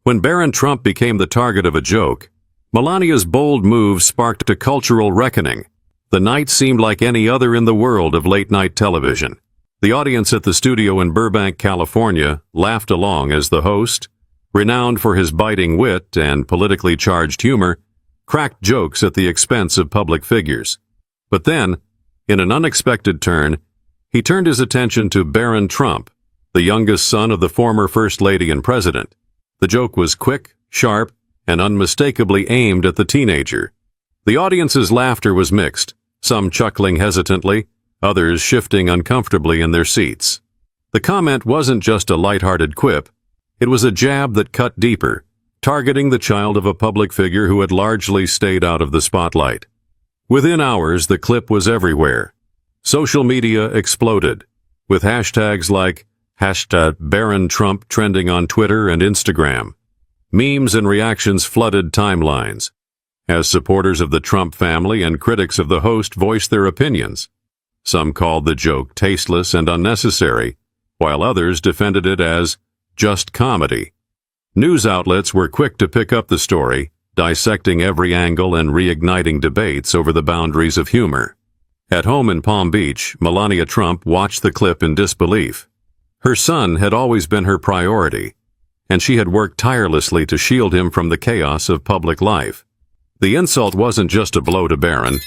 When Barron Trump became the target of a joke, Melania's bold move sparked a cultural reckoning. The night seemed like any other in the world of late-night television. The audience at the studio in Burbank, California, laughed along as the host, renowned for his biting wit and politically charged humor, cracked jokes at the expense of public figures. But then, in an unexpected turn, he turned his attention to Barron Trump, the youngest son of the former First Lady and President. The joke was quick, sharp, and unmistakably aimed at the teenager. The audience's laughter was mixed, some chuckling hesitantly, others shifting uncomfortably in their seats. The comment wasn't just a lighthearted quip, it was a jab that cut deeper, targeting the child of a public figure who had largely stayed out of the spotlight. Within hours, the clip was everywhere. Social media exploded, with hashtags like #BarronTrump trending on Twitter and Instagram. Memes and reactions flooded timelines, as supporters of the Trump family and critics of the host voiced their opinions. Some called the joke tasteless and unnecessary, while others defended it as just comedy. News outlets were quick to pick up the story, dissecting every angle and reigniting debates over the boundaries of humor. At home in Palm Beach, Melania Trump watched the clip in disbelief. Her son had always been her priority, and she had worked tirelessly to shield him from the chaos of public life. The insult wasn't just a blow to Barron,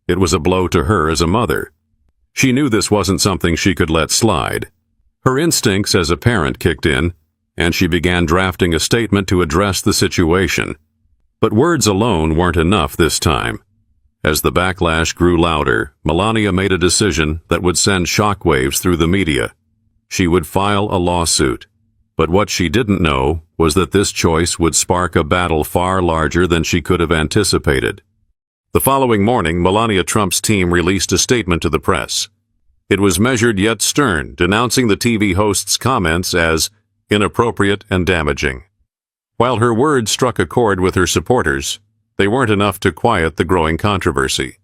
it was a blow to her as a mother. She knew this wasn't something she could let slide. Her instincts as a parent kicked in, and she began drafting a statement to address the situation. But words alone weren't enough this time. As the backlash grew louder, Melania made a decision that would send shockwaves through the media. She would file a lawsuit. But what she didn't know was that this choice would spark a battle far larger than she could have anticipated. The following morning, Melania Trump's team released a statement to the press. It was measured yet stern, denouncing the TV host's comments as inappropriate and damaging. While her words struck a chord with her supporters, they weren't enough to quiet the growing controversy.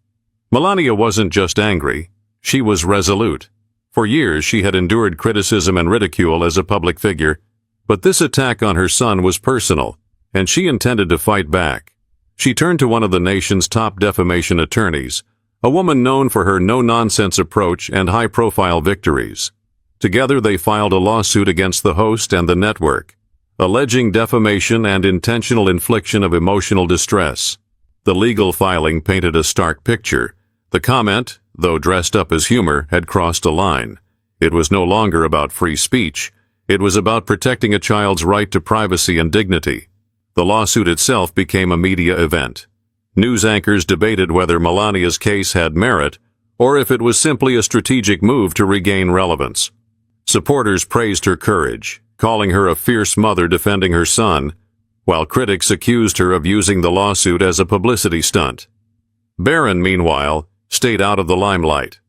Melania wasn't just angry, she was resolute. For years, she had endured criticism and ridicule as a public figure, but this attack on her son was personal, and she intended to fight back. She turned to one of the nation's top defamation attorneys, a woman known for her no-nonsense approach and high-profile victories. Together, they filed a lawsuit against the host and the network, alleging defamation and intentional infliction of emotional distress. The legal filing painted a stark picture. The comment, though dressed up as humor, had crossed a line. It was no longer about free speech. It was about protecting a child's right to privacy and dignity. The lawsuit itself became a media event. News anchors debated whether Melania's case had merit or if it was simply a strategic move to regain relevance. Supporters praised her courage, calling her a fierce mother defending her son, while critics accused her of using the lawsuit as a publicity stunt. Barron, meanwhile, stayed out of the limelight.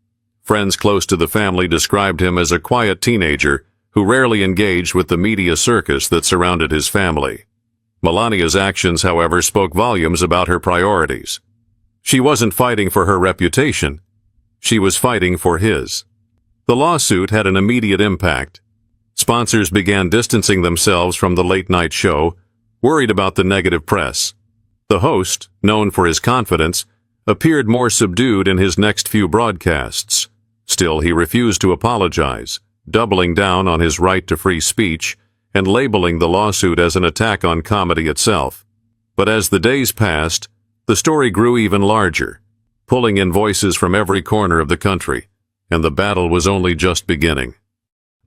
Friends close to the family described him as a quiet teenager who rarely engaged with the media circus that surrounded his family. Melania's actions, however, spoke volumes about her priorities. She wasn't fighting for her reputation. She was fighting for his. The lawsuit had an immediate impact. Sponsors began distancing themselves from the late-night show, worried about the negative press. The host, known for his confidence, appeared more subdued in his next few broadcasts. Still, he refused to apologize, doubling down on his right to free speech and labeling the lawsuit as an attack on comedy itself. But as the days passed, the story grew even larger, pulling in voices from every corner of the country, and the battle was only just beginning.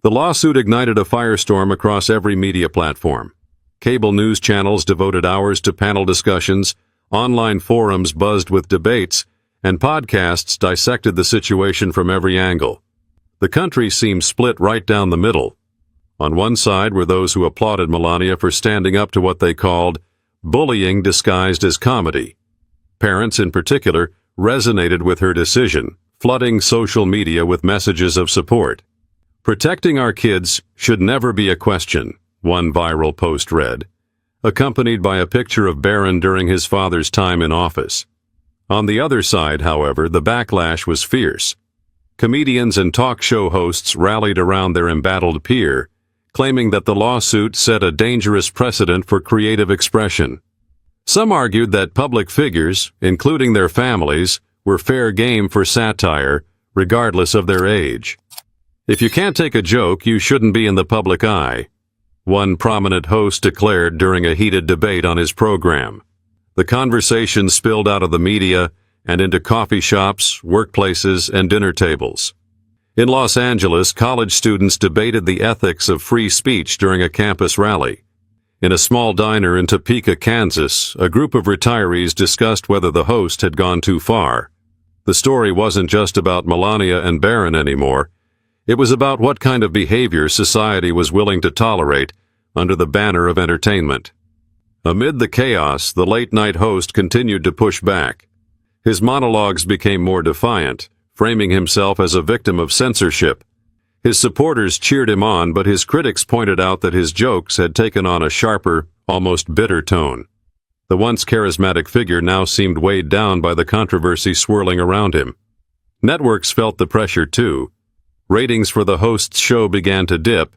The lawsuit ignited a firestorm across every media platform. Cable news channels devoted hours to panel discussions, online forums buzzed with debates, and podcasts dissected the situation from every angle. The country seemed split right down the middle. On one side were those who applauded Melania for standing up to what they called bullying disguised as comedy. Parents, in particular, resonated with her decision, flooding social media with messages of support. "Protecting our kids should never be a question," one viral post read, accompanied by a picture of Barron during his father's time in office. On the other side, however, the backlash was fierce. Comedians and talk show hosts rallied around their embattled peer, claiming that the lawsuit set a dangerous precedent for creative expression. Some argued that public figures, including their families, were fair game for satire, regardless of their age. If you can't take a joke, you shouldn't be in the public eye, one prominent host declared during a heated debate on his program. The conversation spilled out of the media and into coffee shops, workplaces, and dinner tables. In Los Angeles, college students debated the ethics of free speech during a campus rally. In a small diner in Topeka, Kansas, a group of retirees discussed whether the host had gone too far. The story wasn't just about Melania and Barron anymore. It was about what kind of behavior society was willing to tolerate under the banner of entertainment. Amid the chaos, the late-night host continued to push back. His monologues became more defiant, framing himself as a victim of censorship. His supporters cheered him on, but his critics pointed out that his jokes had taken on a sharper, almost bitter tone. The once charismatic figure now seemed weighed down by the controversy swirling around him. Networks felt the pressure too. Ratings for the host's show began to dip,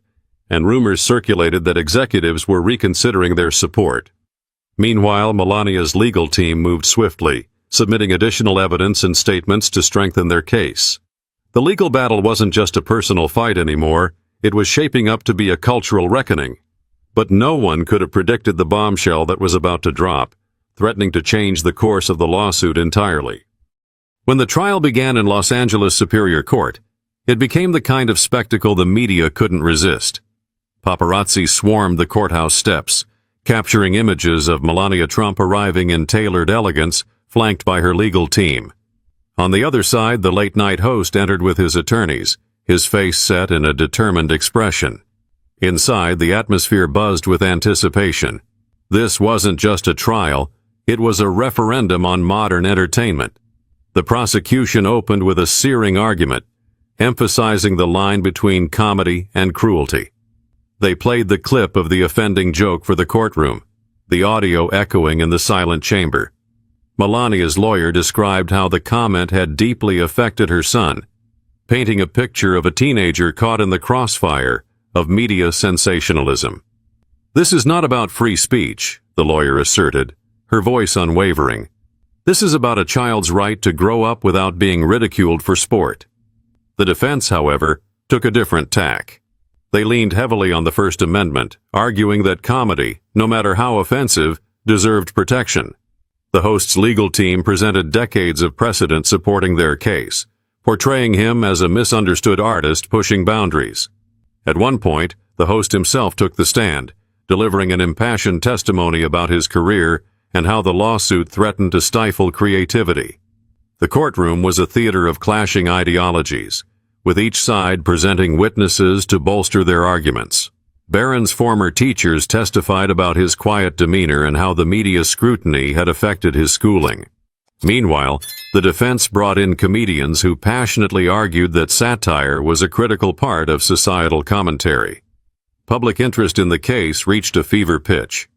and rumors circulated that executives were reconsidering their support. Meanwhile, Melania's legal team moved swiftly, submitting additional evidence and statements to strengthen their case. The legal battle wasn't just a personal fight anymore, it was shaping up to be a cultural reckoning. But no one could have predicted the bombshell that was about to drop, threatening to change the course of the lawsuit entirely. When the trial began in Los Angeles Superior Court, it became the kind of spectacle the media couldn't resist. Paparazzi swarmed the courthouse steps, capturing images of Melania Trump arriving in tailored elegance, flanked by her legal team. On the other side, the late-night host entered with his attorneys, his face set in a determined expression. Inside, the atmosphere buzzed with anticipation. This wasn't just a trial, it was a referendum on modern entertainment. The prosecution opened with a searing argument, emphasizing the line between comedy and cruelty. They played the clip of the offending joke for the courtroom, the audio echoing in the silent chamber. Melania's lawyer described how the comment had deeply affected her son, painting a picture of a teenager caught in the crossfire of media sensationalism. "This is not about free speech," the lawyer asserted, her voice unwavering. "This is about a child's right to grow up without being ridiculed for sport." The defense, however, took a different tack. They leaned heavily on the First Amendment, arguing that comedy, no matter how offensive, deserved protection. The host's legal team presented decades of precedent supporting their case, portraying him as a misunderstood artist pushing boundaries. At one point, the host himself took the stand, delivering an impassioned testimony about his career and how the lawsuit threatened to stifle creativity. The courtroom was a theater of clashing ideologies, with each side presenting witnesses to bolster their arguments. Barron's former teachers testified about his quiet demeanor and how the media scrutiny had affected his schooling. Meanwhile, the defense brought in comedians who passionately argued that satire was a critical part of societal commentary. Public interest in the case reached a fever pitch.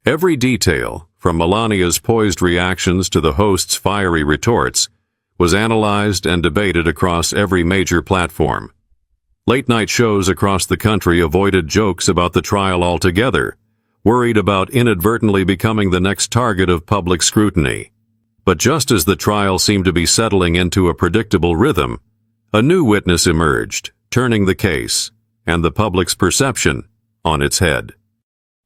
Every detail, from Melania's poised reactions to the host's fiery retorts, was analyzed and debated across every major platform. Late-night shows across the country avoided jokes about the trial altogether, worried about inadvertently becoming the next target of public scrutiny. But just as the trial seemed to be settling into a predictable rhythm, a new witness emerged, turning the case, and the public's perception, on its head.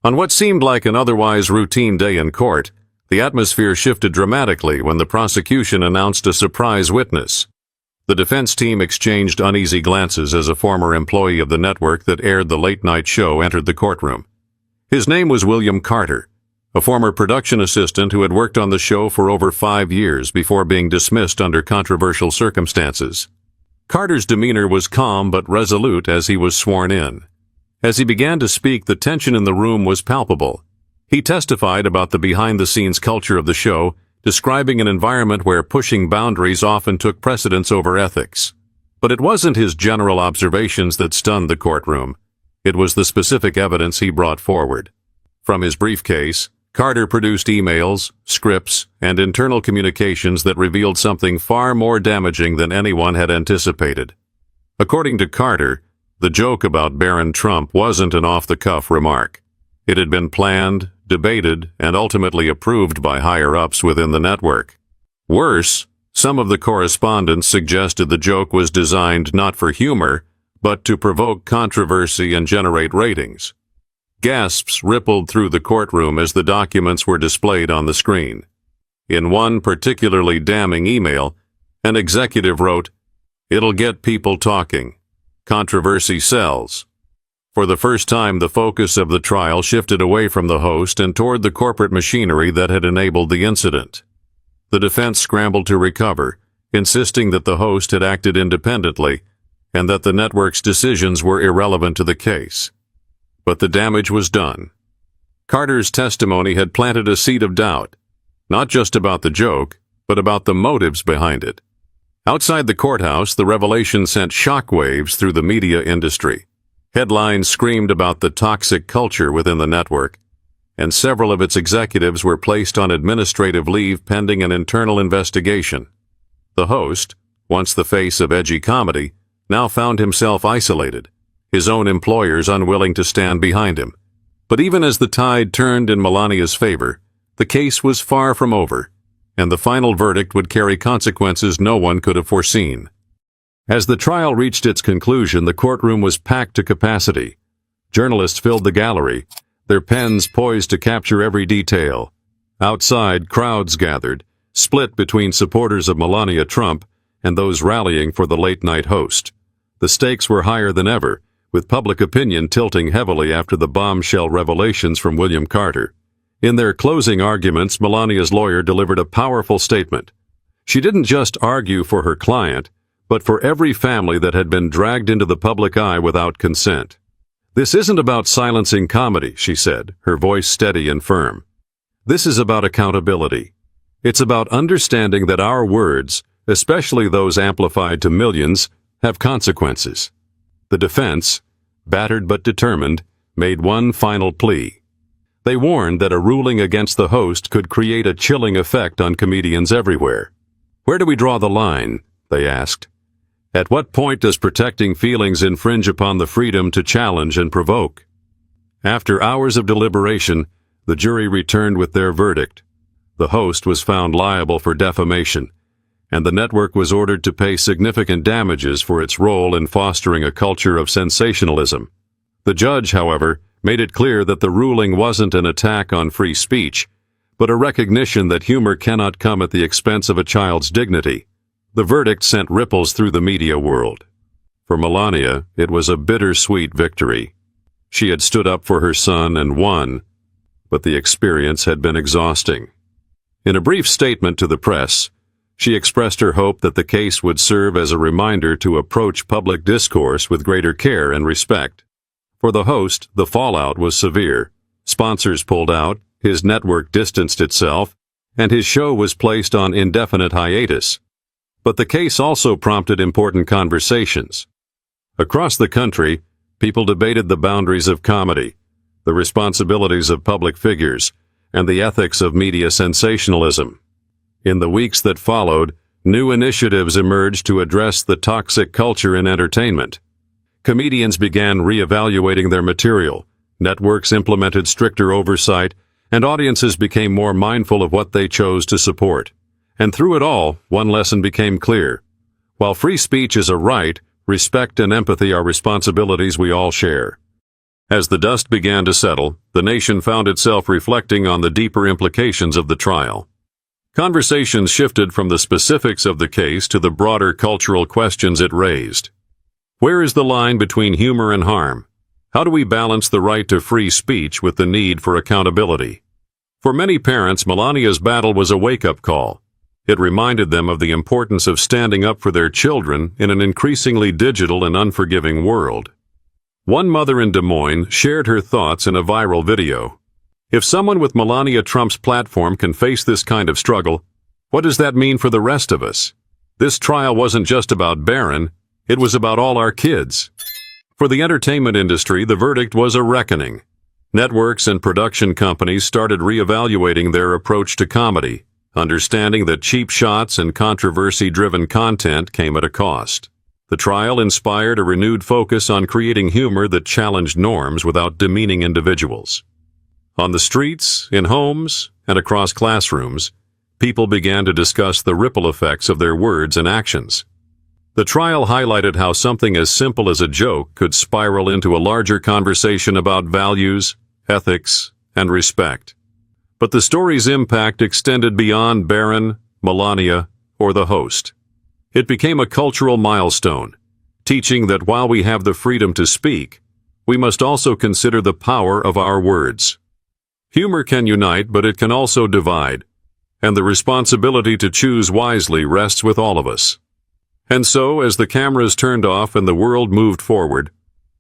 On what seemed like an otherwise routine day in court, the atmosphere shifted dramatically when the prosecution announced a surprise witness. The defense team exchanged uneasy glances as a former employee of the network that aired the late-night show entered the courtroom. His name was William Carter, a former production assistant who had worked on the show for over 5 years before being dismissed under controversial circumstances. Carter's demeanor was calm but resolute as he was sworn in. As he began to speak, the tension in the room was palpable. He testified about the behind-the-scenes culture of the show, describing an environment where pushing boundaries often took precedence over ethics. But it wasn't his general observations that stunned the courtroom. It was the specific evidence he brought forward. From his briefcase, Carter produced emails, scripts, and internal communications that revealed something far more damaging than anyone had anticipated. According to Carter, The joke about Barron Trump wasn't an off-the-cuff remark. It had been planned, debated, and ultimately approved by higher-ups within the network. Worse, some of the correspondents suggested the joke was designed not for humor, but to provoke controversy and generate ratings. Gasps rippled through the courtroom as the documents were displayed on the screen. In one particularly damning email, an executive wrote, "It'll get people talking. Controversy sells." For the first time, the focus of the trial shifted away from the host and toward the corporate machinery that had enabled the incident. The defense scrambled to recover, insisting that the host had acted independently and that the network's decisions were irrelevant to the case. But the damage was done. Carter's testimony had planted a seed of doubt, not just about the joke, but about the motives behind it. Outside the courthouse, the revelation sent shockwaves through the media industry. Headlines screamed about the toxic culture within the network, and several of its executives were placed on administrative leave pending an internal investigation. The host, once the face of edgy comedy, now found himself isolated, his own employers unwilling to stand behind him. But even as the tide turned in Melania's favor, the case was far from over, and the final verdict would carry consequences no one could have foreseen. As the trial reached its conclusion, the courtroom was packed to capacity. Journalists filled the gallery, their pens poised to capture every detail. Outside, crowds gathered, split between supporters of Melania Trump and those rallying for the late-night host. The stakes were higher than ever, with public opinion tilting heavily after the bombshell revelations from William Carter. In their closing arguments, Melania's lawyer delivered a powerful statement. She didn't just argue for her client, but for every family that had been dragged into the public eye without consent. "This isn't about silencing comedy," she said, her voice steady and firm. "This is about accountability. It's about understanding that our words, especially those amplified to millions, have consequences." The defense, battered but determined, made one final plea. They warned that a ruling against the host could create a chilling effect on comedians everywhere. "Where do we draw the line?" they asked. "At what point does protecting feelings infringe upon the freedom to challenge and provoke?" After hours of deliberation, the jury returned with their verdict. The host was found liable for defamation, and the network was ordered to pay significant damages for its role in fostering a culture of sensationalism. The judge, however, made it clear that the ruling wasn't an attack on free speech, but a recognition that humor cannot come at the expense of a child's dignity. The verdict sent ripples through the media world. For Melania, it was a bittersweet victory. She had stood up for her son and won, but the experience had been exhausting. In a brief statement to the press, she expressed her hope that the case would serve as a reminder to approach public discourse with greater care and respect. For the host, the fallout was severe. Sponsors pulled out, his network distanced itself, and his show was placed on indefinite hiatus. But the case also prompted important conversations. Across the country, people debated the boundaries of comedy, the responsibilities of public figures, and the ethics of media sensationalism. In the weeks that followed, new initiatives emerged to address the toxic culture in entertainment. Comedians began reevaluating their material, networks implemented stricter oversight, and audiences became more mindful of what they chose to support. And through it all, one lesson became clear. While free speech is a right, respect and empathy are responsibilities we all share. As the dust began to settle, the nation found itself reflecting on the deeper implications of the trial. Conversations shifted from the specifics of the case to the broader cultural questions it raised. Where is the line between humor and harm? How do we balance the right to free speech with the need for accountability? For many parents, Melania's battle was a wake-up call. It reminded them of the importance of standing up for their children in an increasingly digital and unforgiving world. One mother in Des Moines shared her thoughts in a viral video. "If someone with Melania Trump's platform can face this kind of struggle, what does that mean for the rest of us? This trial wasn't just about Barron, it was about all our kids." For the entertainment industry, the verdict was a reckoning. Networks and production companies started reevaluating their approach to comedy, understanding that cheap shots and controversy-driven content came at a cost. The trial inspired a renewed focus on creating humor that challenged norms without demeaning individuals. On the streets, in homes, and across classrooms, people began to discuss the ripple effects of their words and actions. The trial highlighted how something as simple as a joke could spiral into a larger conversation about values, ethics, and respect. But the story's impact extended beyond Barron, Melania, or the host. It became a cultural milestone, teaching that while we have the freedom to speak, we must also consider the power of our words. Humor can unite, but it can also divide, and the responsibility to choose wisely rests with all of us. And so, as the cameras turned off and the world moved forward,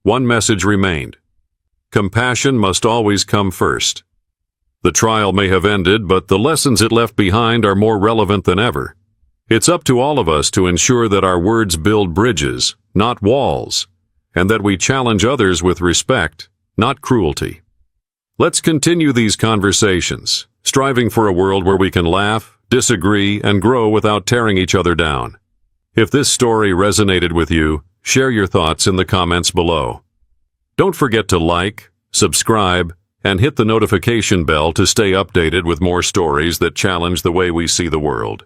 one message remained. Compassion must always come first. The trial may have ended, but the lessons it left behind are more relevant than ever. It's up to all of us to ensure that our words build bridges, not walls, and that we challenge others with respect, not cruelty. Let's continue these conversations, striving for a world where we can laugh, disagree, and grow without tearing each other down. If this story resonated with you, share your thoughts in the comments below. Don't forget to like, subscribe, and hit the notification bell to stay updated with more stories that challenge the way we see the world.